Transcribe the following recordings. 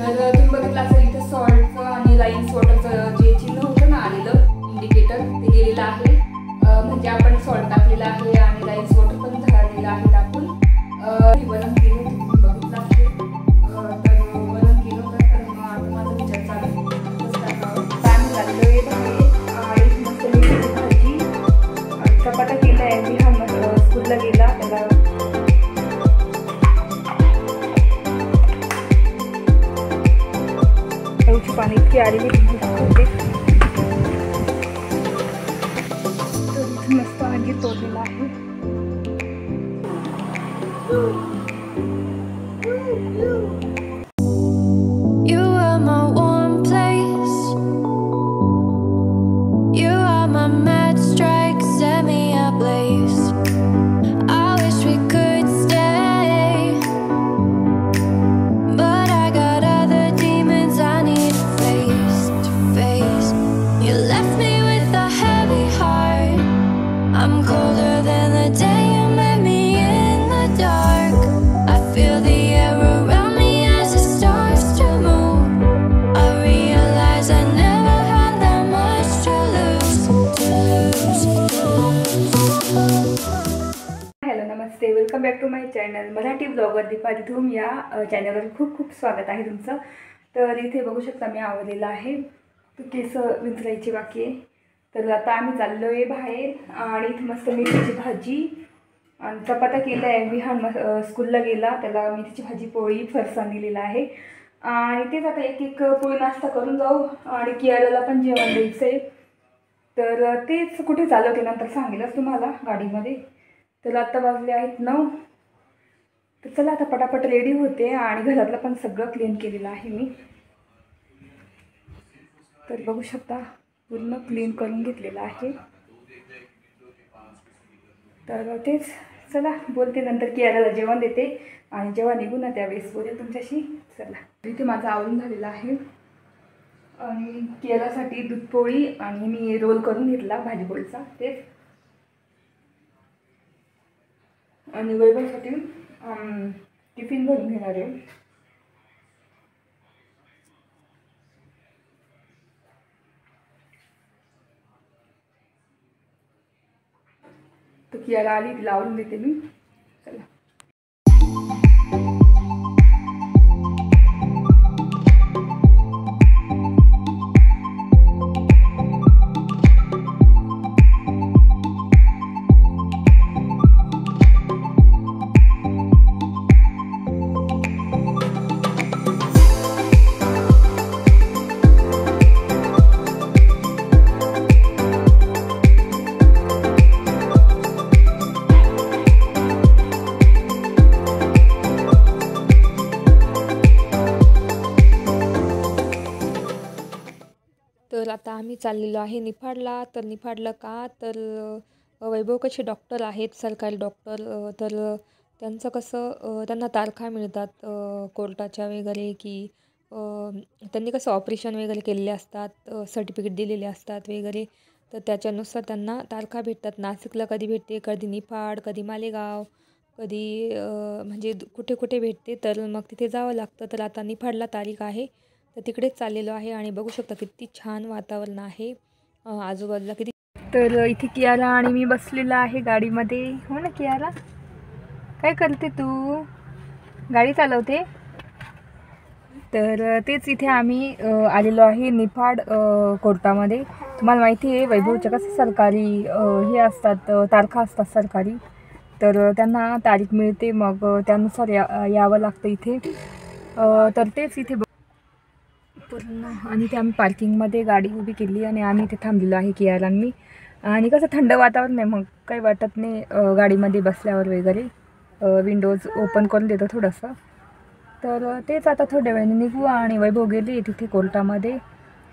तर तुम्ही बघितलं असेल इथे सॉल्टचं आणि लाईन्स वॉटरचं जे चिन्ह होतं ना आलेलं इंडिकेटर ते गेलेलं आहे. म्हणजे आपण सॉल्ट टाकलेला आहे आणि लाईन्स वॉटर पण झालेलं आहे टाकून. वरण केलं तुम्ही बघितलं असेल. तर वरण केलं तर मग आता माझा विचार चालू टाइम लागलो आहे बाहेर आणि मस्त मेथीची भाजी चपाता केला आहे. मी हा स्कूलला गेला त्याला पाणी इतकी आलेली होते. तर मस्त अंगी तोडलेला आहे. Welcome back to my channel Marathi blogger Deepali Dhoom या चॅनलवर खूप खूप स्वागत आहे तुमचं. तर इथे बघू शकता मी आवडलेला आहे. तर केस विंचरायची बाकी आहे. तर आता आम्ही चाललो आहे बाहेर आणि इथे मस्त मेथीची भाजी आणि चपाता केला आहे. विहान स्कूलला गेला त्याला मेथीची भाजी पोळी फरसाण दिलेला आहे आणि तेच आता एक एक पोळी नाश्ता करून जाऊ आणि कियाला पण जेवण द्यायचं आहे. तर तेच कुठे चाललं ते नंतर सांगेलच तुम्हाला गाडीमध्ये. तर आता वाजले आहेत 9. तर चला आता पटापट रेडी होते आणि घरातलं पण सगळं क्लीन केलेलं आहे मी. तर बघू शकता पूर्ण क्लीन करून घेतलेलं आहे. तर तेच चला बोलते नंतर की याला जेवण देते आणि जेव्हा निघू ना त्यावेळेस बोलेल तुमच्याशी. चला इथे माझं आवरून झालेलं आहे आणि केळासाठी दूध पोळी आणि मी रोल करून घेतला भाजीपोळीचा तेच. आणि वैभवसाठी टिफिन भरून घेणार आहे. तर कियाला आली तिला आवरून देते मी. चला तर आता आम्ही चाललेलो आहे निफाडला. तर निफाडला का तर वैभव कसे डॉक्टर आहेत सरकारी डॉक्टर. तर त्यांचं कसं त्यांना तारखा मिळतात कोर्टाच्या वगैरे की त्यांनी कसं ऑपरेशन वगैरे केलेले असतात सर्टिफिकेट दिलेले असतात वगैरे. तर त्याच्यानुसार त्यांना तारखा भेटतात. नाशिकला कधी भेटते कधी निफाड कधी मालेगाव कधी म्हणजे कुठे कुठे भेटते. तर मग तिथे जावं लागतं. तर आता निफाडला तारीख आहे तर तिकडेच चाललेलो आहे आणि बघू शकता किती छान वातावरण आहे आजूबाजूला किती. तर इथे कियारा आणि मी बसलेला आहे गाडीमध्ये. हो ना कियारा काय करते तू गाडी चालवते. तर तेच इथे आम्ही आलेलो आहे निफाड कोर्टामध्ये. तुम्हाला माहिती आहे वैभवच्या कसं सरकारी हे असतात तारखा असतात सरकारी. तर त्यांना तारीख मिळते मग त्यानुसार यावं लागतं इथे. तर तेच इथे पूर्ण आणि ते आम्ही पार्किंगमध्ये गाडी उभी केली आणि आम्ही इथे थांबलेलो आहे कियाला मी. आणि कसं थंड वातावरण आहे मग काही वाटत नाही गाडीमध्ये बसल्यावर वगैरे. विंडोज ओपन करून देतो थोडंसं. तर तेच आता थोड्या वेळाने निघू आणि वैभव गेले तिथे कोर्टामध्ये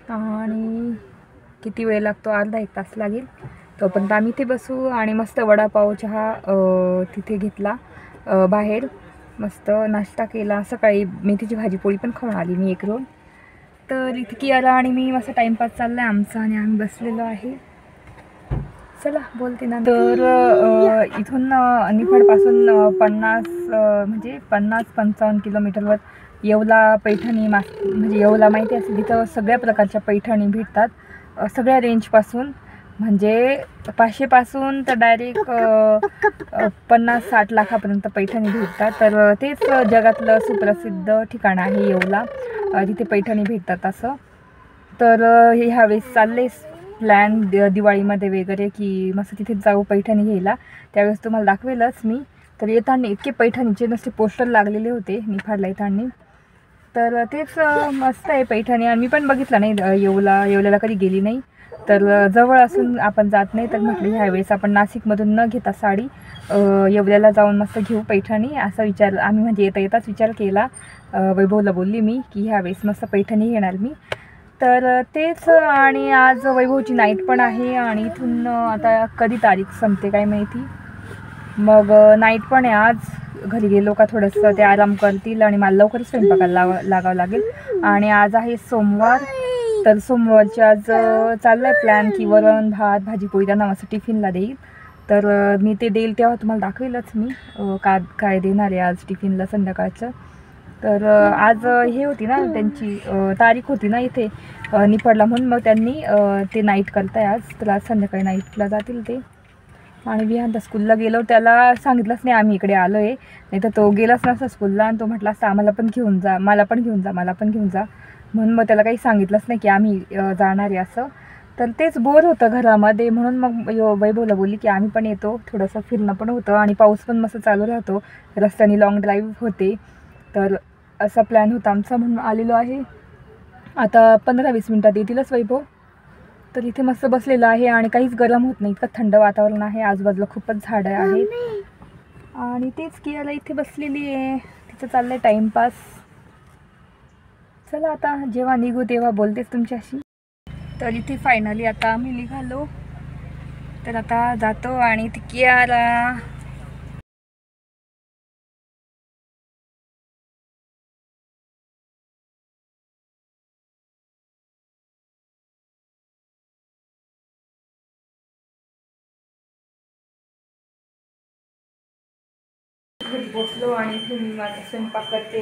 आणि किती वेळ लागतो अर्धा 1 तास लागेल. तोपर्यंत आम्ही इथे बसू आणि मस्त वडापाव चहा तिथे घेतला बाहेर. मस्त नाश्ता केला. सकाळी मेथीची भाजी पोळी पण खाऊन आली मी 1 रोल. तर इथे कियाला आणि मी मस्त टाईमपास चालला आहे आमचा आणि आम्ही बसलेलो आहे. चला बोलते ना. तर इथून निफाडपासून 50 म्हणजे 50-55 किलोमीटरवर येवला पैठणी म्हणजे येवला माहिती असेल, तिथं सगळ्या प्रकारच्या पैठणी भेटतात, सगळ्या रेंजपासून, म्हणजे 500पासून तर डायरेक्ट 50-60 लाखापर्यंत पैठणी भेटतात. तर तेच जगातलं सुप्रसिद्ध ठिकाण आहे येवला, तिथे पैठणी भेटतात असं. तर ह्यावेळेस चालले प्लॅन दिवाळीमध्ये वगैरे की मस्त तिथे जाऊ पैठणी घ्यायला. त्यावेळेस तुम्हाला दाखवेलच मी. तर येताना इतके पैठणीचे नसते पोस्टर लागलेले होते निफाडला येताना. तर तेच मस्त आहे पैठणी. आणि मी पण बघितलं नाही येवल्याला कधी गेली नाही. तर जवळ असून आपण जात नाही, तर म्हटलं ह्यावेळेस आपण नाशिकमधून न घेता साडी येवल्याला जाऊन मस्त घेऊ पैठणी असा विचार आम्ही, म्हणजे येताच विचार केला. वैभवला बोलली मी की ह्यावेळेस मस्त पैठणी घेणार मी. तर तेच. आणि आज वैभवची नाईट पण आहे आणि इथून आता कधी तारीख संपते काय माहिती. मग नाईट पण आहे आज. घरी गेलो का थोडंसं ते आराम करतील आणि मला लवकरच स्वयंपाकाला लागावं लागेल. आणि आज आहे सोमवार, तर सोमवारची आज चाललं आहे प्लॅन की वरण भात भाजी पोळी त्यांना मस्त टिफिनला देईल. तर मी ते देईल तेव्हा तुम्हाला दाखवेलच मी काय देणार आहे आज टिफिनला संध्याकाळचं. तर आज हे होती ना त्यांची तारीख होती ना इथे निफाडला, म्हणून मग त्यांनी ते नाईट करताय आज. तर आज संध्याकाळी नाईटला जातील ते. आणि विहान स्कूलला गेलो, त्याला सांगितलंच नाही आम्ही इकडे आलो आहे, नाही तर तो गेलाच नसता स्कूलला. आणि तो म्हटला असता आम्हाला पण घेऊन जा, मला पण घेऊन जा, मला पण घेऊन जा. म्हणून मग त्याला काही सांगितलंच नाही की आम्ही जाणार आहे असं. तर तेच बोर होतं घरामध्ये, म्हणून मग वैभवला बोलली की आम्ही पण येतो, थोडंसं फिरणं पण होतं आणि पाऊस पण मस्त चालू राहतो, रस्त्याने लॉंग ड्राईव्ह होते. तर असा प्लॅन होता आमचा, म्हणून आलेलो आहे. आता 15-20 मिनटात येतीलच वैभव. तर इथे मस्त बसलेलं आहे आणि काहीच गरम होत नाही, इतकं थंड वातावरण आहे. आजूबाजूला खूपच झाडं आहेत आणि तेच की याला इथे बसलेली आहे, तिचं चाललं आहे टाईमपास. चला आता जेव्हा निघू तेव्हा बोलतेच तुमच्याशी. तर इथे फायनली आता आम्ही निघालो, तर आता जातो. आणि ती कियारा घरी पोचलो आणि इथे मी माझा स्वयंपाक करते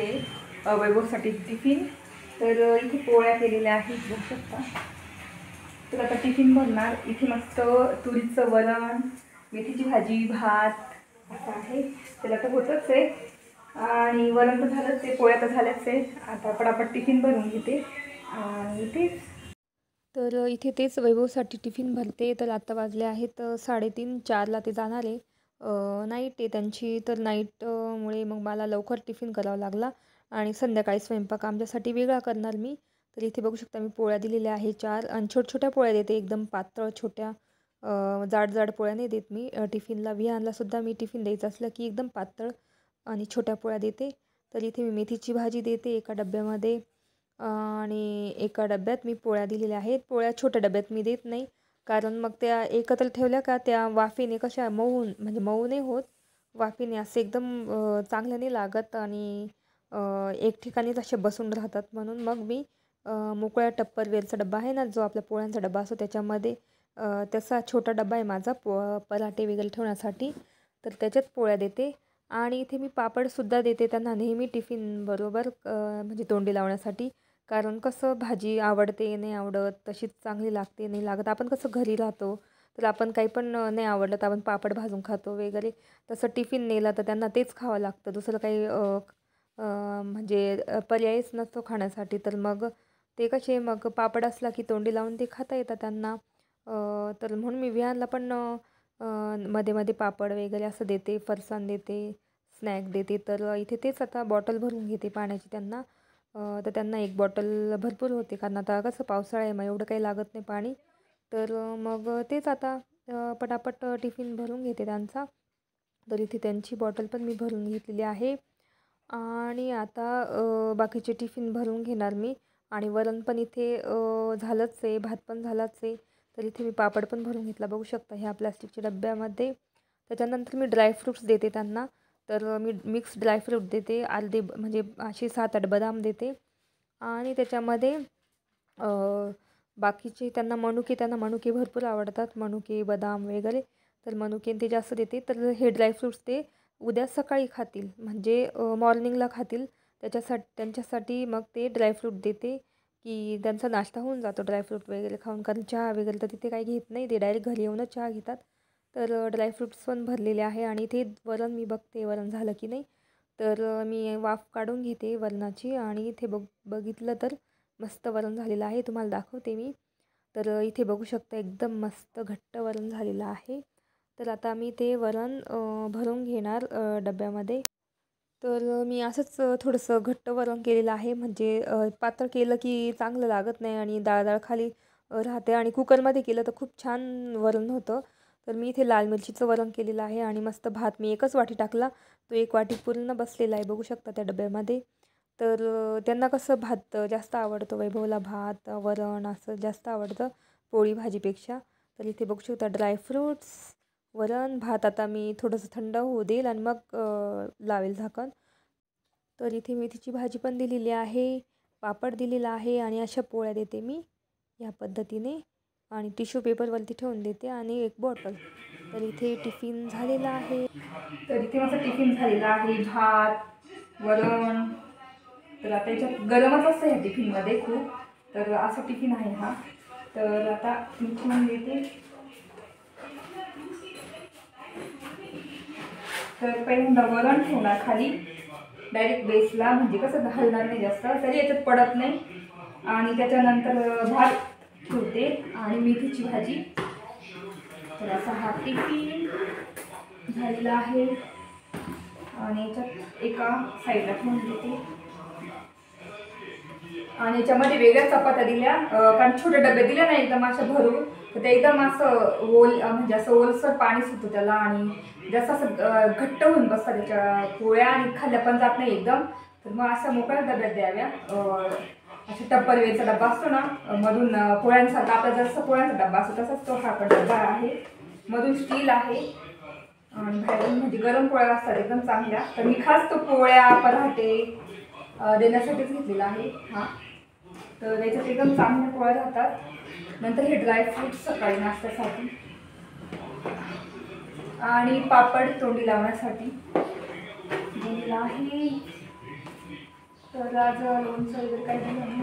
वैभवसाठी टिफिन. तर इथे पोळ्या केलेल्या आहेत बघू शकता. तर आता टिफिन भरणार. इथे मस्त तुरीचं वरण, मेथीची भाजी, भात असं आहे. त्याला तर होतच आहे. आणि वरण तर झालंच आहे, पोळ्या तर झाल्याच आहे. आता पटापट टिफिन भरून घेते आणि इथेच. तर इथे तेच वैभवसाठी टिफिन भरते. तर आता वाजले आहेत 3:30-4ला ते जाणार आहे. नाईट आहे त्यांची, तर नाईट मुळे मग मला लवकर टिफिन करावा लागला. आणि संध्याकाळी स्वयंपाक आमच्यासाठी वेगळा करणार मी. तर इथे बघू शकता मी पोळ्या दिलेल्या आहे 4, आणि छोट्या पोळ्या देते, एकदम पातळ छोट्या, जाड जाड पोळ्या नाही देत मी टिफिनला. विहानलासुद्धा मी टिफिन द्यायचं असलं की एकदम पातळ आणि छोट्या पोळ्या देते. तर इथे मी मेथीची भाजी देते एका डब्यामध्ये, आणि एका डब्यात मी पोळ्या दिलेल्या आहेत. पोळ्या छोट्या डब्यात मी देत नाही, कारण मग त्या एकत्र ठेवल्या का त्या वाफेने कशा म्हणजे मऊ नाही होत, वाफेने असे एकदम चांगलं नाही लागत. आणि एक ठिकाणीच असे बसून राहतात. म्हणून मग मी मोकळ्या टप्परवेअरचा डब्बा आहे ना, जो आपल्या पोळ्यांचा डब्बा असतो त्याच्यामध्ये, तसा छोटा डब्बा आहे माझा पराठे वगैरे ठेवण्यासाठी. तर त्याच्यात पोळ्या देते. आणि इथे मी पापडसुद्धा देते त्यांना नेहमी टिफिन बरोबर, म्हणजे तोंडी लावण्यासाठी. कारण कसं भाजी आवडते नाही आवडत, तशीच चांगली लागते नाही लागत. आपण कसं घरी राहतो, तर आपण काही पण नाही आवडलं तर आपण पापड भाजून खातो वगैरे. तसं टिफिन नेलं तर त्यांना तेच खावं लागतं, दुसरं काही म्हणजे पर्यायच नसतो खाण्यासाठी. तर मग ते कसे मग पापड असला की तोंडी लावून ते खाता येतात त्यांना. तर म्हणून मी विहानला पण मध्ये मध्ये पापड वगैरे असं देते, फरसाण देते, स्नॅक देते. तर इथे तेच आता बॉटल भरून घेते पाण्याची त्यांना. तर त्यांना एक बॉटल भरपूर होते, कारण आता कसं पावसाळा आहे, मग एवढं काही लागत नाही पाणी. तर मग तेच आता पटापट टिफिन भरून घेते त्यांचा. तर इथे त्यांची बॉटल पण मी भरून घेतलेली आहे. आणि आता बाकीचे टिफिन भरून घेणार मी. आणि वरण पण इथे झालंच आहे, भात पण झालाच आहे. तर इथे मी पापड पण भरून घेतला बघू शकता ह्या प्लास्टिकच्या डब्यामध्ये. त्याच्यानंतर मी ड्रायफ्रूट्स देते त्यांना. तर मी मिक्स ड्रायफ्रूट देते, अर्धे म्हणजे असे 7-8 बदाम देते. आणि त्याच्यामध्ये बाकीचे त्यांना मनुके भरपूर आवडतात, मनुके बदाम वगैरे. तर मनुके ते जास्त देते. तर हे ड्रायफ्रूट्स ते उद्या सकाळी खातील, म्हणजे मॉर्निंगला खातील. त्यांच्यासाठी मग ते ड्रायफ्रूट देते की त्यांचा नाश्ता होऊन जातो ड्रायफ्रूट वगैरे खाऊन. कारण चहा वगैरे तर तिथे काही घेत नाही, ते डायरेक्ट घरी येऊनच चहा घेतात. तर ड्रायफ्रूट्स पण भरलेले आहे. आणि इथे वरण मी बघते वरण झालं की नाही. तर मी वाफ काढून घेते वरणाची. आणि इथे बघितलं तर मस्त वरण झालेलं आहे, तुम्हाला दाखवते मी. तर इथे बघू शकता एकदम मस्त घट्ट वरण झालेलं आहे. तर आता मी ते वरण भरून घेणार डब्यामध्ये. तर मी असंच थोडंसं घट्ट वरण केलेलं आहे, म्हणजे पातळ केलं की चांगलं लागत नाही आणि डाळ खाली राहते. आणि कुकरमध्ये केलं तर खूप छान वरण होतं. तर मी इथे लाल मिरचीचं वरण केलेलं आहे. आणि मस्त भात मी एकच वाटी टाकला, तो एक वाटी पूर्ण बसलेला आहे, बघू शकता त्या डब्यामध्ये. तर त्यांना कसं भात जास्त आवडतं, वैभवला भात वरण असं जास्त आवडतं पोळी भाजीपेक्षा. तर इथे बघू शकता ड्रायफ्रूट्स, वरण, भात. आता मी थोडंसं थंड होऊ देईल आणि मग लावेल झाकण. तर इथे मेथीची भाजी पण दिलेली आहे, पापड दिलेला आहे. आणि अशा पोळ्या देते मी ह्या पद्धतीने. आणि टिश्यू पेपरवरती ठेवून देते आणि एक बॉटल. तर इथे टिफिन झालेला आहे. तर इथे माझा टिफिन झालेला आहे, भात वरण. तर आता याच्यात गरमच असतं ह्या टिफिनमध्ये खूप. तर असा टिफिन आहे हा. तर आता मी ठेवून देते. तर पहिल्यांदा वरण ठेवणार खाली डायरेक्ट बेसला, म्हणजे कसं हलणार नाही जास्त, तरी याच्यात पडत नाही. आणि त्याच्यानंतर भात ठेवते आणि मेथीची भाजी. तर असा हा टिफिन झालेला आहे. आणि याच्यात एका साईडला ठेवून देते. आणि याच्यामध्ये वेगळ्या चपात्या दिल्या, कारण छोटे डबे दिले नाही एकदम अशा भरून. तर ते एकदम असं म्हणजे असं ओलसर पाणी सुटतं त्याला. आणि जास्त असं घट्ट होऊन बसतात त्याच्या पोळ्या आणि खाल्ल्या पण जात नाही एकदम. तर मग अशा मोकळ्या डब्यात द्याव्या. अशा टप्परवेरचा डब्बा असतो ना, मधून पोळ्यांसारखा आपला जसं पोळ्यांचा डब्बा असतो तसाच तो हा पण डब्बा आहे. मधून स्टील आहे आणि बाहेरून म्हणजे गरम पोळ्या असतात एकदम चांगल्या. तर मी खास तो पोळ्या पराठे देण्यासाठीच घेतलेला आहे हा. तर याच्यात एकदम चांगल्या पोळ्या राहतात. नंतर हे ड्रायफ्रूट्स सकाळी नाश्त्यासाठी आणि पापड तोंडी लावण्यासाठी दिलेला आहे. तर आज लोणचं वगैरे काही दिलं नाही.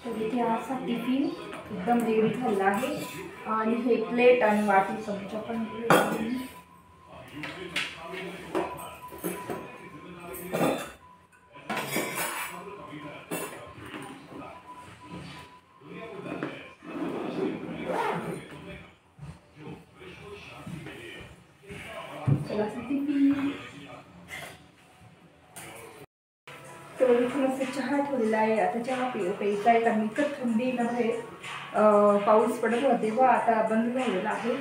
तर इथे असा टिफिन एकदम रेडी झालेला आहे. आणि हे प्लेट आणि वाटी चमचा पण दिलेला आहे. तर इथे मस्त चहा ठेवलेला आहे. आता चहा प्यायचा आहे, कारण इतकं थंडीमध्ये पाऊस पडत होता तेव्हा आता बंद झालेला आहे.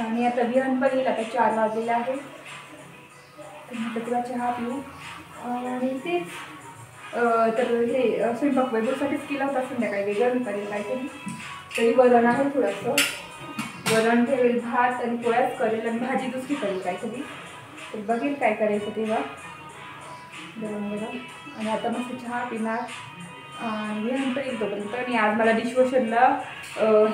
आणि आता विहान पण येईल, आता 4 वाजलेला आहे. तर म्हटलं तुला चहा पिऊ. आणि तेच तर हे स्वयंपाक वैभवसाठीच केला होता, संध्याकाळी वेगळं करेल काहीतरी. तरी वरण आहे थोडंसं, वरण ठेवेल, भात आणि पोळ्याच करेल आणि भाजी दुसरी करेल काहीतरी. तर बघेल काय करायचं तेव्हा गरम गरम. आणि आता मस्त चहा पिणार आणि नंतर एक तोपर्यंत. आणि आज मला डिशवॉशरला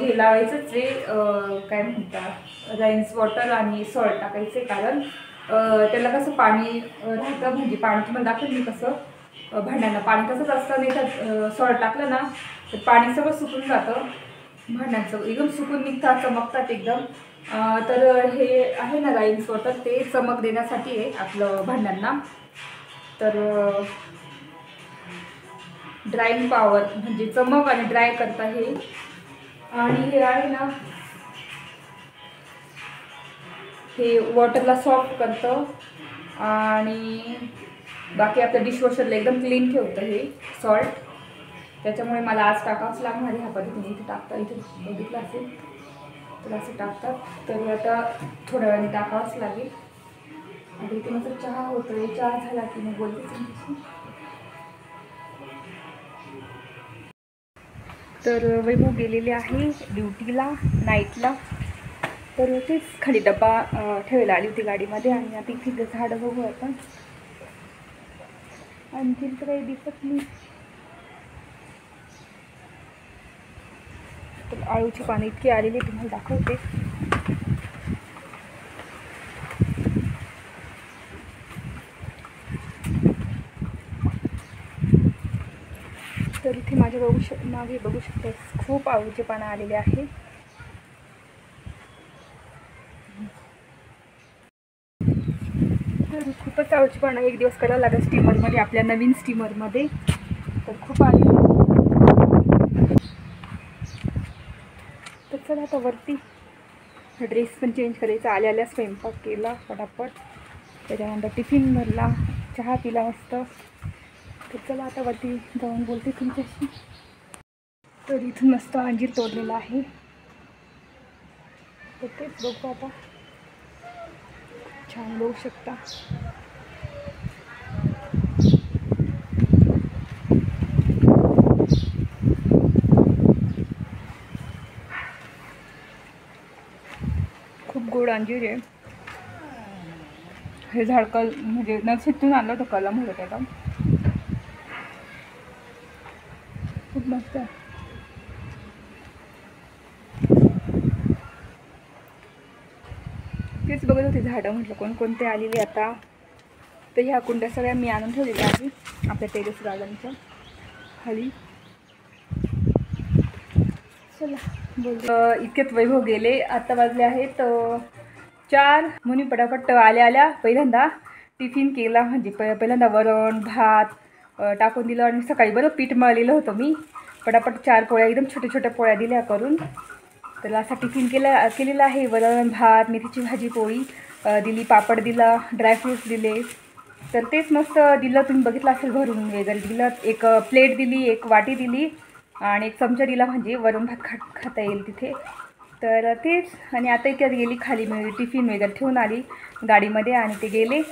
हे लावायचंच आहे, काय म्हणतात, राईन्स वॉटर आणि सॉल्ट टाकायचे. कारण त्याला कसं पाणी राहतं, म्हणजे पाणी तुम्हाला दाखवेल मी कसं भांड्यांना पाणी तसंच असतं. नाही तर सॉल्ट टाकलं ना तर पाणी सगळं सुकून जातं भांड्यांचं, एकदम सुकून निघतात, चमकतात एकदम. तर हे आहे ना राईन्स वॉटर, ते चमक देण्यासाठी आहे आपलं भांड्यांना. तर ड्राईंग पॉवर म्हणजे चमक आणि ड्राय करता हे. आणि हे आहे ना, हे वॉटरला सॉफ्ट करतं आणि बाकी आपलं डिशवॉशरला एकदम क्लीन ठेवतं हे सॉल्ट. त्याच्यामुळे मला आज टाकावंच लागणार आहे ह्या पद्धतीने. इथे टाकता, इथे बघितलं असेल तर असं टाकतात. तर आता थोड्या वेळाने टाकावंच लागेल. आता इथे मस्त चहा होतो आहे, चहा झाला की मग बोलते. तर वैभव गेलेले आहे ड्युटीला नाईटला. तर तेच खाली डब्बा ठेवायला आली होती गाडीमध्ये. आणि आता इथे झाडं बघू आपण, आणखी तर काही दिसत नाही. तर आळूची पानं इतकी आलेली तुम्हाला दाखवते. तर इथे माझ्या मागे बघू शकते खूप आवळीचे पानं आलेले आहे. तर खूपच आवळीची पानं एक दिवस करावं लागेल स्टीमरमध्ये, आपल्या नवीन स्टीमरमध्ये. तर खूप आली. तर चला आता वरती ड्रेस पण चेंज करायचा. आल्या स्वयंपाक केला पटापट, त्याच्यानंतर टिफिन भरला, चहा पिला मस्त. तर चला आता वरती जाऊन बोलते तुमच्याशी. तर इथून मस्त अंजीर तोडलेला आहे. तर तेच बघू आता. छान बघू शकता. खूप गोड अंजीर आहे. हे झाड म्हणजे नर्सरीतून आणलं होतं, कलम होतं त्याला. खूप मस्त आहे. तेच बघत होते झाडं, म्हटलं कोणकोणते आलेले आता. तर ह्या कुंड्या सगळ्या मी आणून ठेवलेल्या आहे आपल्या टेरेस गार्डनच्या खाली. चला बोल. इतकेच वैभव गेले. आता वाजले आहेत 4 म्हणून पटापट आल्या पहिल्यांदा टिफिन केला. म्हणजे पहिल्यांदा वरण भात टाकून दिलं आणि सकाळी बरं पीठ मळलेलं होतं मी. पटापट 4 पोळ्या, एकदम छोट्या पोळ्या दिल्या करून. तर असा टिफिन केलेला आहे. वरण भात, मेथीची भाजी पोळी दिली, पापड दिला, ड्रायफ्रूट्स दिले. तर तेच मस्त दिलं. तुम्ही बघितलं असेल भरून वगैरे दिलं. एक प्लेट दिली, एक वाटी दिली आणि एक चमचा दिला, म्हणजे वरण भात खाता येईल तिथे. तर तेच. आणि आता इथे गेली खाली, मी टिफिन वगैरे ठेवून आली गाडीमध्ये आणि ते गेले.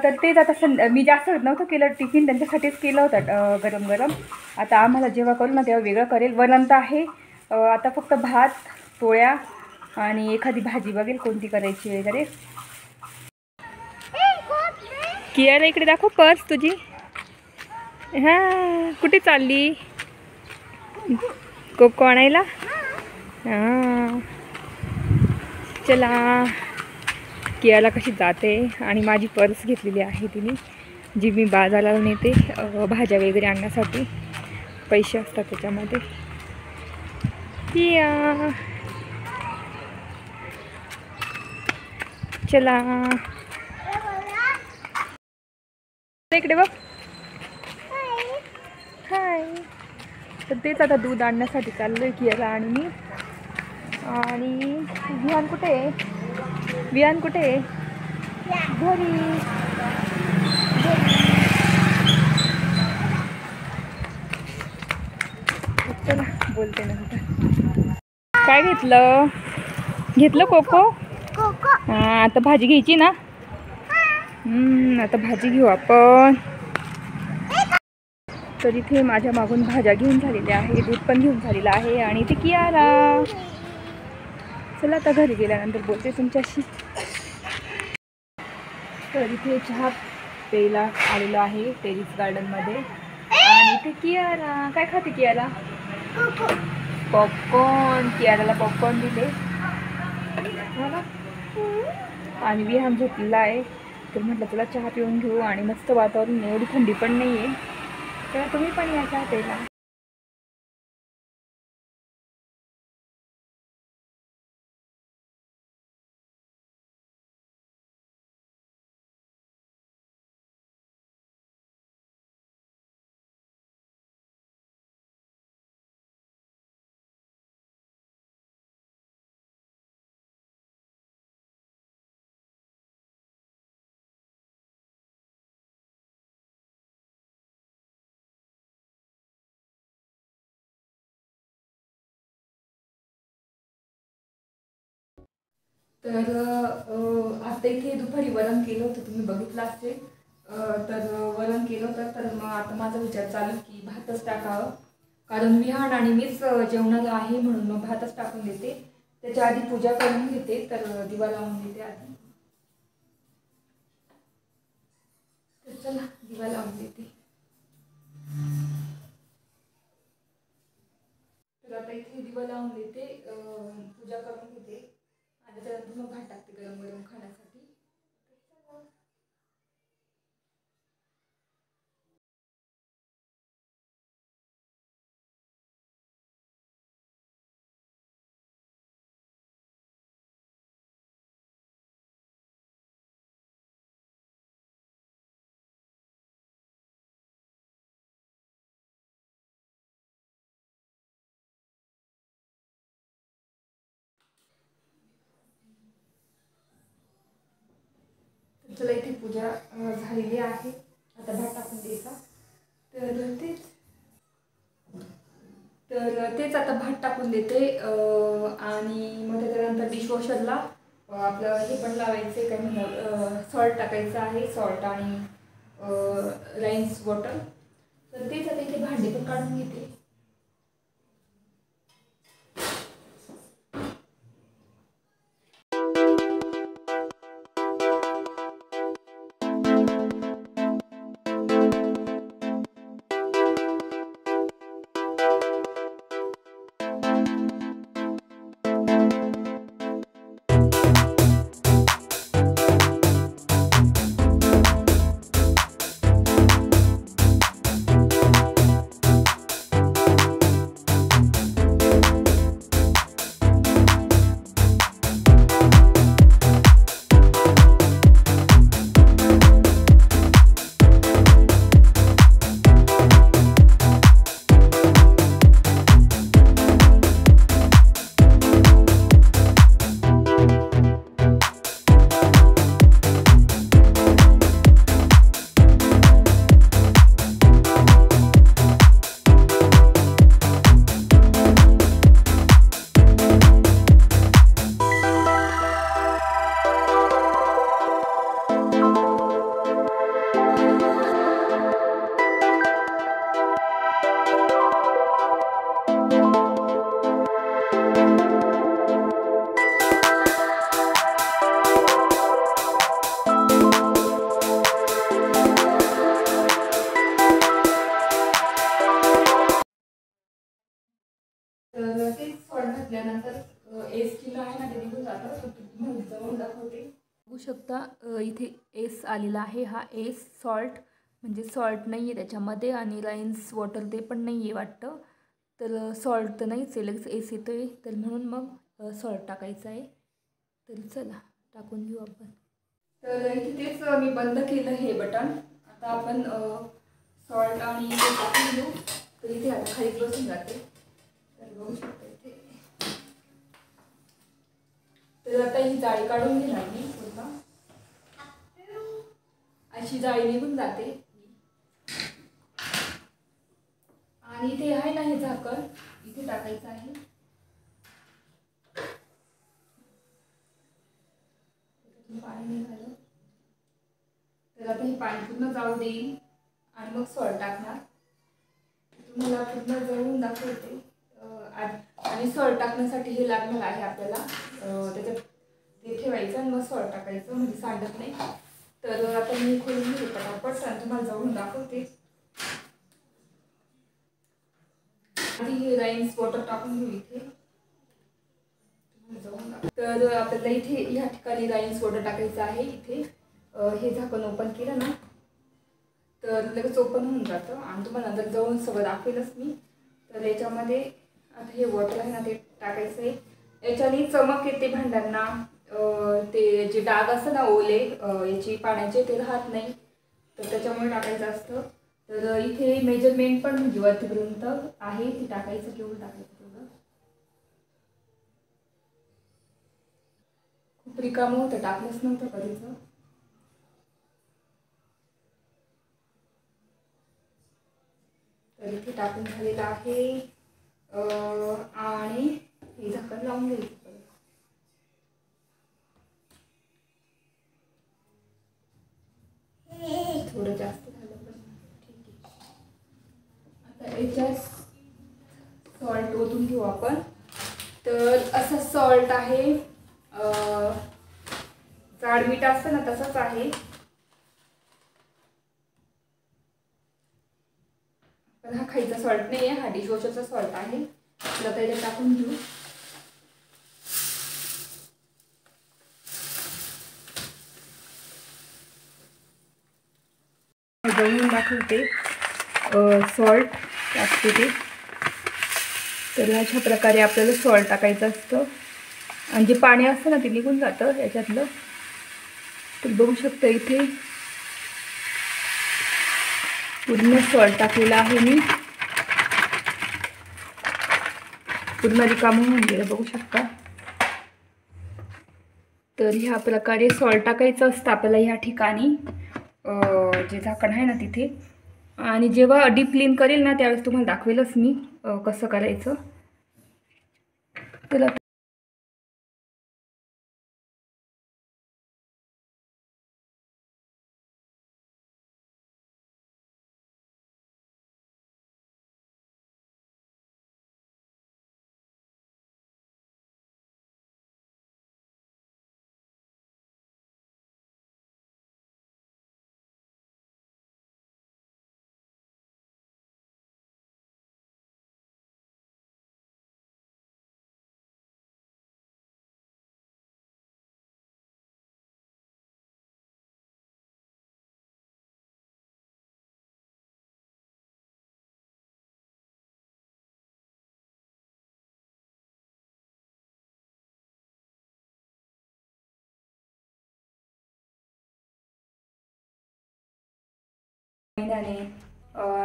तर तेच आता मी जास्त नव्हतं केलं टिफिन, त्यांच्यासाठीच केलं होतं गरम गरम. आता आम्हाला जेव्हा करू ना तेव्हा वेगळं करेल. वरण तर आहे, आता फक्त भात पोळ्या आणि एखादी भाजी बघेल कोणती करायची वगैरे. कियाला इकडे दाखव पर्स तुझी. हां, कुठे चालली? कोको आणायला. हां चला. कियाला कशी जाते. आणि माझी पर्स घेतलेली आहे तिने, जी मी बाजाराला नेते भाज्या वगैरे आणण्यासाठी. पैसे असतात त्याच्यामध्ये. किया चला इकडे बघ. हाय. तर तेच आता दूध आणण्यासाठी चाललोय कियाला आणि मी. आणि विहान कुठे आहे? विहान कुठे आहे? घरी. चला बोलते नंतर. काय घेतलं कोको? हां, आता भाजी घ्यायची ना. आता भाजी घेऊ आपण. तर इथे माझ्या मागून भाज्या घेऊन झालेल्या आहे, दूध पण घेऊन झालेलं आहे. आणि इथे कियारा. चला आता घरी गेल्यानंतर बोलते तुमच्याशी. तर इथे चहा प्यायला आलेलो आहे टेरिस गार्डनमध्ये. आणि इथे कियारा. काय खाते कियारा? पॉपकॉर्न. कियाराला पॉपकॉर्न दिले. आणि विहान झोपलेला आहे. तर म्हटलं तुला चहा पिऊन घेऊ. आणि मस्त वातावरण, एवढी थंडी पण नाही आहे. तर तुम्ही पण या चहा प्यायला. तर आता इथे दुपारी वरण केलं होतं, तुम्ही बघितलं असेल. तर वरण केलं होतं. तर मग आता माझा विचार चालू की भातच टाकावं, कारण विहान आणि मीच जेवणाला आहे, म्हणून मग भातच टाकून देते. त्याच्या आधी पूजा करून घेते. तर दिवा लावून देते आधी. तर चला दिवा लावून देते. तर आता इथे दिवा लावून देते, पूजा करून घेते आणि त्यानंतर मग भात टाकते गरम गरम खाण्यासाठी. चला इथे पूजा झालेली आहे. आता भात टाकून द्यायचा. तर तेच आता भात टाकून देते आणि मग त्याच्यानंतर डिशवॉशरला आपलं हे पण लावायचं आहे, काय म्हणतात सॉल्ट टाकायचं आहे, सॉल्ट आणि राईन्स वॉटर. तर तेच आता इथे भांडी पण काढून घेते. तर तेच सॉल्ट घातल्यानंतर एस किलो आहे ना ते निघून जातं. जवळ दाखवते, बघू शकता इथे एस आलेला आहे. हा एस सॉल्ट म्हणजे सॉल्ट नाही आहे त्याच्यामध्ये आणि राईन्स वॉटर ते पण नाही आहे वाटतं. तर सॉल्ट तर नाहीच आहे, लगेच एस येतो आहे, तर म्हणून मग सॉल्ट टाकायचं आहे. तर चला टाकून घेऊ आपण. तर इथे तेच मी बंद केलं हे बटन. आता आपण सॉल्ट आणि ते टाकून घेऊ. तर इथे आता खालीच बसून जाते. तर बघू शकता इथे. तर आता ही जाळी काढून घेणार मी पूर्ण. अशी जाळी निघून जाते. आणि इथे आहे ना हे झाकण, इथे टाकायचं आहे. पाणी निघालं. तर आता हे पाणी पूर्ण जाऊ देईल आणि मग सॉल्ट टाकणार. तुम्हाला पूर्ण जळून दाखवते. आणि सॉल्ट टाकण्यासाठी हे लागणार आहे आपल्याला. त्याच्यात ते ठेवायचं आणि मग सॉल्ट टाकायचं, म्हणजे सांडत नाही. तर आता मी खोलून घेते पटापट आणि तुम्हाला जळून दाखवते. आधी राईन्स वॉटर टाकून घेऊ इथे. तर आपल्याला इथे ह्या ठिकाणी राईन्स वॉटर टाकायचं आहे. इथे हे झाकण ओपन केलं ना तर लगेच ओपन होऊन जातं आणि तुम्हाला नंतर जवळून सगळं दाखवेलच मी. तर याच्यामध्ये आता हे वॉटर आहे ना ते टाकायचं आहे. याच्याने चमक येते भांड्यांना. ते जे डाग असतं ना ओले याची पाण्याचे ते राहत नाही, तर त्याच्यामुळे टाकायचं असतं. तर इथे मेजरमेंट पण म्हणजे वरतीपर्यंत आहे, ती टाकायचं केवढं टाकायचं तेवढं. खूप रिकामं होतं, टाकलंच नव्हतं कधीच. तर इथे टाकून झालेलं आहे आणि हे झाकण लावून घ्यायचं. थोडं जास्त झालं पण ठीक आहे. आता याच्यात सॉल्ट ओतून घेऊ आपण. तर असं सॉल्ट आहे, जाड मीठ असतं ना तसंच आहे. पण हा खायचा सॉल्ट नाही आहे, हा डिशवॉशरचा सॉल्ट आहे. तर त्याच्यात टाकून घेऊ. जळून दाखवते सॉल्ट टाकते ते. तर अशा प्रकारे आपल्याला सॉल्ट टाकायचं असतं आणि जे पाणी असतं ना ते निघून जातं याच्यातलं. तर बघू शकता इथे पूर्ण सॉल्ट टाकलेला आहे मी. पूर्ण रिकामं होऊन गेलं बघू शकता. तर ह्या प्रकारे सॉल्ट टाकायचं असतं आपल्याला ह्या ठिकाणी, जे झाकण आहे ना तिथे. आणि जेव्हा डीप क्लीन करेल ना त्यावेळेस तुम्हाला दाखवेलच मी कसं करायचं. तर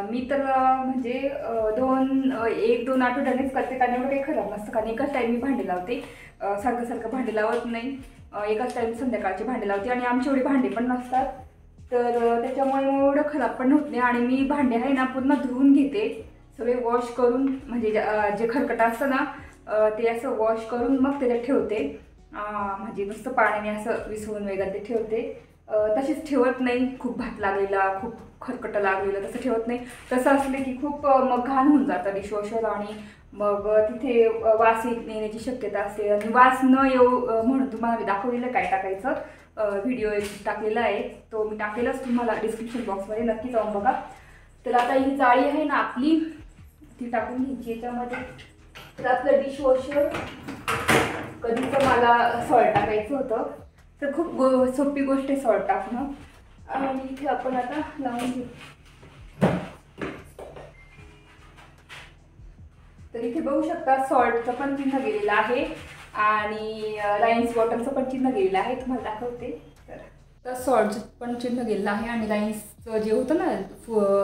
मी तर म्हणजे 1-2 आठवड्यानेच करते, कारण एवढं काही खराब नसतं. कारण एकाच टाईम मी भांडी लावते, सारखं सारखं भांडी लावत नाही. एकाच टाईम संध्याकाळची भांडी लावते आणि आमची एवढी भांडी पण नसतात, तर त्याच्यामुळे एवढं खराब पण होत नाही. आणि मी भांडे आहे ना पूर्ण धुवून घेते, सगळे वॉश करून, म्हणजे जे खरकट असतं ना ते असं वॉश करून मग त्याच्यात ठेवते. म्हणजे नुसतं पाण्याने असं विसळून वगैरे ते ठेवते. तशीच ठेवत नाही, खूप भात लागलेला, खूप खरकट लागलेलं तसं ठेवत नाही. तसं असलं की खूप मग घाण होऊन जातं डिशवॉशर, आणि मग तिथे वास येण्याची शक्यता असते. आणि वास न येऊ म्हणून तुम्हाला मी दाखवलेलं काय टाकायचं, व्हिडिओ टाकलेला आहे, तो मी टाकेलच तुम्हाला डिस्क्रिप्शन बॉक्समध्ये, नक्की जाऊन बघा. तर आता ही जाळी आहे ना आपली, ती टाकून घ्यायची याच्यामध्ये. तर आपलं डिशवॉशर कधीच मला सॉल्ट टाकायचं होतं, तर खूप सोपी गोष्ट आहे सॉल्ट टाकणं. आणि इथे आपण आता लावून घेऊ. तर इथे बघू शकता सॉल्टचं पण चिन्ह गेलेलं आहे आणि लाईन्स वॉटरचं पण चिन्ह गेलेलं आहे, तुम्हाला दाखवते. तर सॉल्टचं पण चिन्ह गेलेलं आहे आणि लाईन्सचं जे होतं ना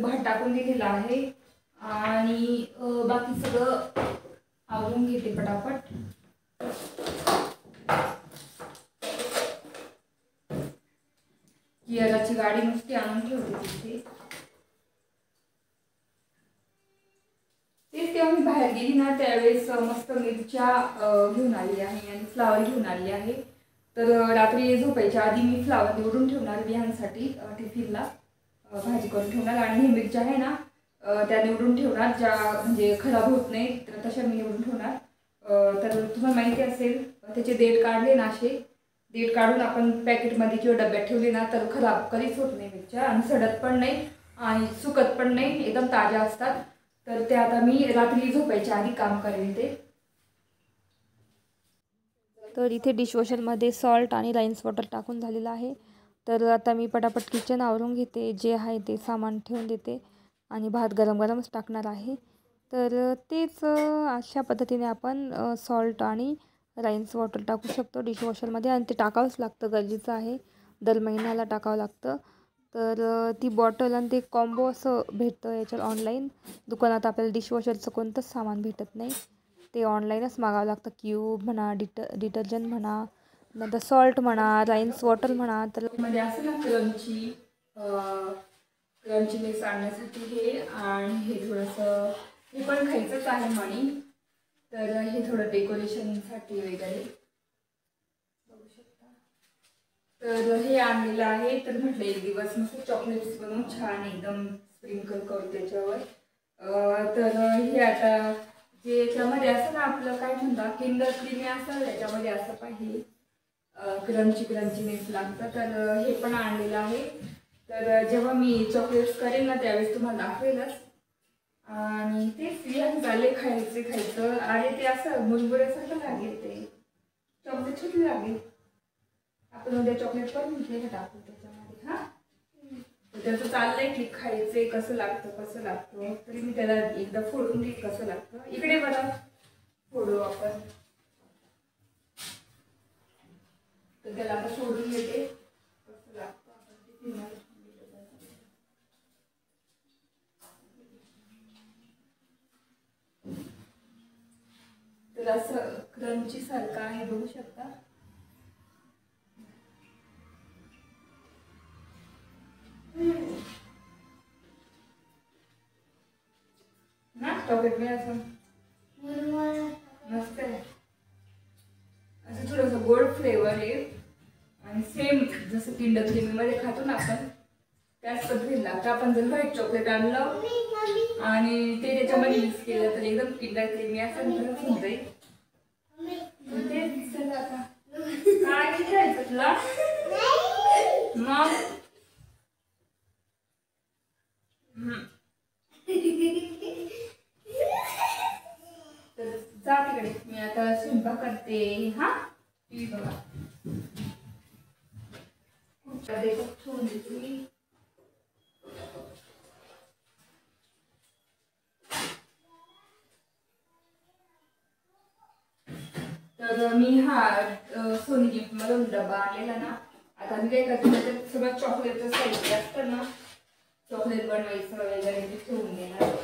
भात टाकून दिलेला आहे. आणि बाकी सगळं आवरून घेते पटापट. कियाराची गाडी नुसती आणून ठेवते तिथे. तेच तेव्हा मी बाहेर गेली ना त्यावेळेस मस्त मिरच्या घेऊन आली आहे आणि फ्लावर घेऊन आली आहे. तर रात्री झोपायच्या आधी मी फ्लावर निवडून ठेवणार बियांसाठी, टिफिनला भाजी करून ठेवणार. आणि हे मिरच्या आहे ना त्या निवडून ठेवणार, ज्या म्हणजे खराब होत नाही, तर तशा मी निवडून ठेवणार. तर तुम्हाला माहिती असेल त्याचे देठ काढले ना, असे देठ काढून आपण पॅकेटमध्ये किंवा डब्यात ठेवले ना तर खराब कधीच होत नाही मिरच्या, आणि सडत पण नाही आणि सुकत पण नाही, एकदम ताज्या असतात. तर ते आता मी रात्री झोपायच्या आधी काम करेन ते. तर इथे डिशवॉशरमध्ये सॉल्ट आणि राईन्स वॉटर टाकून झालेलं आहे. तर आता मी पटापट किचन आवरून घेते, जे आहे ते सामान ठेवून देते आणि भात गरम गरमच टाकणार आहे. तर तेच अशा पद्धतीने आपण सॉल्ट आणि राईन्स वॉटर टाकू शकतो डिशवॉशरमध्ये आणि ते टाकावंच लागतं, गरजेचं आहे. दर महिन्याला टाकावं लागतं. तर ती बॉटल आणि ते कॉम्बो असं भेटतं याच्यावर ऑनलाईन. दुकानात आपल्याला डिशवॉशरचं कोणतंच सामान भेटत नाही, ते ऑनलाईनच मागावं लागतं. क्यूब म्हणा, डिटर्जंट म्हणा, नंतर सॉल्ट म्हणा, राईन्स वॉटर म्हणा. तर म्हणजे असं ना क्रंचीनेस आणण्यासाठी हे, आणि हे थोडंसं हे पण खायचंच आहे मणी. तर हे थोडं डेकोरेशनसाठी वगैरे बघू शकता. तर हे आणलेलं आहे. तर म्हटलं एक दिवस मस्त चॉकलेट्स बनवून छान एकदम स्प्रिंकल करू त्याच्यावर. तर हे आता जे याच्यामध्ये असं ना आपलं काय म्हणतात किंडर क्रीमी असं, त्याच्यामध्ये असं पाहिजे क्रंचीनेस लागतं. तर हे पण आणलेलं आहे. तर जेव्हा मी चॉकलेट्स करेन ना त्यावेळेस तुम्हाला दाखवेलच. आणि ते झाले खायचं आणि ते असं मुरमुऱ्यासारखं लागेल, ते चॉकलेट छोटी लागेल. आपण उद्या चॉकलेट पण घेतले टाकू त्याच्यामध्ये. हां, त्याचं चाललंय की खायचे कसं लागतं. तरी मी त्याला एकदा फोडून घेईन कसं लागतं. इकडे बघा, फोडू आपण. तर त्याला आता फोडून घेते कसं लागतं. आपण तर असं क्रंची सारखं आहे, बघू शकता. ना चॉकलेट में असं मस्त आहे, असं थोडंसं गोड फ्लेवर आहे आणि सेम जसं किंडर क्रीमीमध्ये खातो ना आपण त्याच पद्धतीने लागतं. आपण जर व्हाईट चॉकलेट आणलं आणि ते त्याच्यामध्ये मिक्स केलं तर एकदम किंडर क्रीमी असं होऊन जाईल. तेच दिसतं आता काय खायचं तुला मग. तर जा तिकडे, मी आता स्वयंपाक करते. हा, टीव्ही बघा. ठेवून देते मी. तर मी हा सोनी गिफ्ट मधून डबा आणलेला ना. आता मी काय करते, त्याच्यात सगळं चॉकलेटचं साहित्य असतं ना, चॉकलेट बनवायचं वगैरे ते ठेवून देणार.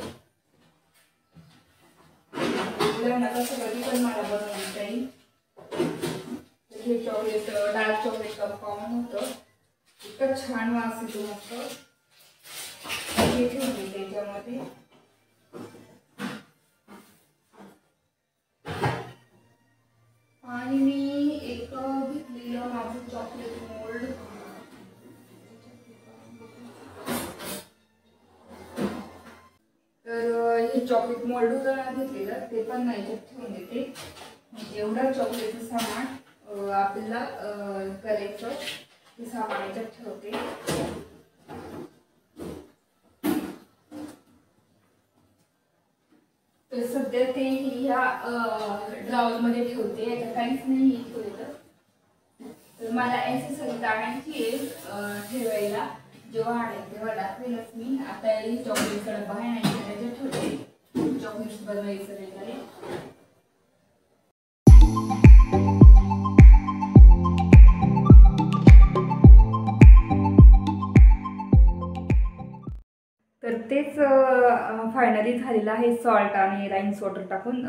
कधी पण मला बनवता येईल. हे चॉकलेट डार्क चॉकलेट कॉमन होतं, इतकं छान वास येतो मस्त. हे ठेवून त्याच्यामध्ये. आणि मी एक घेतलेलं माझं चॉकलेट मोल्ड. तर हे चॉकलेट मोल्ड होतं ना घेतलेलं, ते पण नाही ठेवून देते. एवढं चॉकलेटचं सामान आपल्याला करायचं ते सामान याच्यात ठेवते. तर सध्या ते ह्या ड्रावरमध्ये ठेवते, याच्यात काहीच नाही ठेवलेलं. तर मला ॲक्सेसरीज आणायची आहे ठेवायला, जेव्हा आणेल तेव्हा दाखवेलच मी. आता ही चॉकलेटचा डबा आहे ना, त्याच्यात ठेवते चॉकलेट्स बनवायचं वगैरे. तर तेच फायनली झालेलं आहे सॉल्ट आणि राईन्स वॉटर टाकून.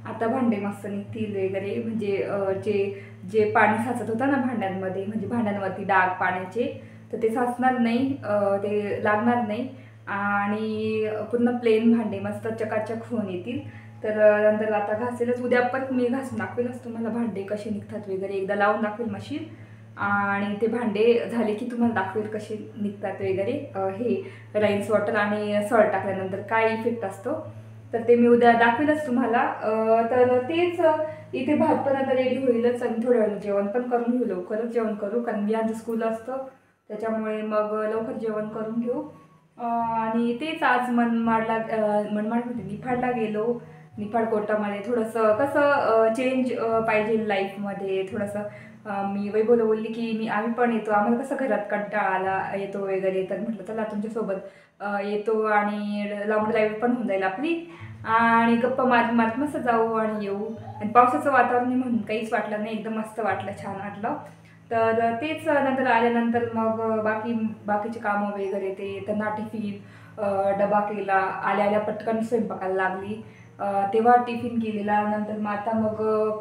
आता भांडे मस्त निघतील वगैरे, म्हणजे जे जे पाणी साचत होतं ना भांड्यांमध्ये, म्हणजे भांड्यांवरती डाग पाण्याचे, तर ते साचणार नाही, ते लागणार नाही आणि पूर्ण प्लेन भांडे मस्त चकाचक होऊन येतील. तर नंतर आता घासेलच, उद्या पण मी घासून दाखवेलच तुम्हाला भांडे कसे निघतात वगैरे, एकदा लावून दाखवेल मशीन. आणि ते भांडे झाले की तुम्हाला दाखवेल कसे निघतात वगैरे. हे राईन्स वॉटर आणि सॉल्ट टाकल्यानंतर काय इफेक्ट असतो तर ते मी उद्या दाखवेलच तुम्हाला. तर तेच इथे भात पण आता रेडी होईलच आणि थोड्या वेळानं जेवण पण करून घेऊ, लवकरच जेवण करू कारण मी आज स्कूल असतं त्याच्यामुळे मग लवकर जेवण करून घेऊ. आणि तेच आज मनमाडमध्ये निफाडला गेलो, निफाड कोर्टामध्ये थोडंसं कसं चेंज पाहिजे लाईफमध्ये थोडंसं. मी वैभवला बोलली की आम्ही पण येतो, आम्हाला कसं घरात कंटाळा आला येतो वगैरे, तर म्हटलं चला तुमच्यासोबत येतो आणि लॉंग ड्राईव्ह पण होऊन जाईल आपली आणि गप्पा मारत मारत मस्त जाऊ आणि येऊ. आणि पावसाचं वातावरण म्हणून काहीच वाटलं नाही, एकदम मस्त वाटलं, छान वाटलं. तर तेच नंतर आल्यानंतर मग बाकीचे कामं वगैरे ते त्यांना टिफिन डबा केला, आल्या आल्या पटकन स्वयंपाकाला लागली. तेव्हा टिफिन केलेला. नंतर मग आता मग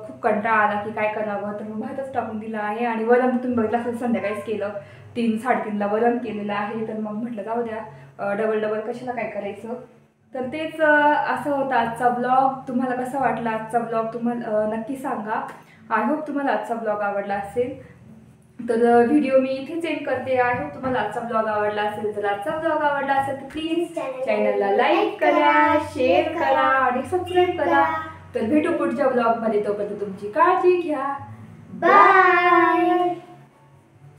खूप कंटाळा आला की काय करावं, तर मग भातच टाकून दिला आहे. आणि वरण तुम्ही बघितलं असेल संध्याकाळीच केलं, 3-3:30ला वरण केलेलं आहे. तर मग म्हटलं जाऊ द्या, डबल कशाला काय करायचं. तर तेच असं होतं आजचा ब्लॉग. तुम्हाला कसा वाटला आजचा ब्लॉग तुम्हाला नक्की सांगा. आय होप तुम्हाला आजचा ब्लॉग आवडला असेल. तर व्हिडिओ मी इथेच एंड करते. आय होप तुम्हाला आजचा ब्लॉग आवडला असेल. तर आजचा ब्लॉग आवडला असेल तर प्लीज चॅनलला लाईक करा, शेअर करा आणि सबस्क्राईब करा. तर भेटू पुढच्या ब्लॉगमध्ये. तोपर्यंत तुमची काळजी घ्या. बाय.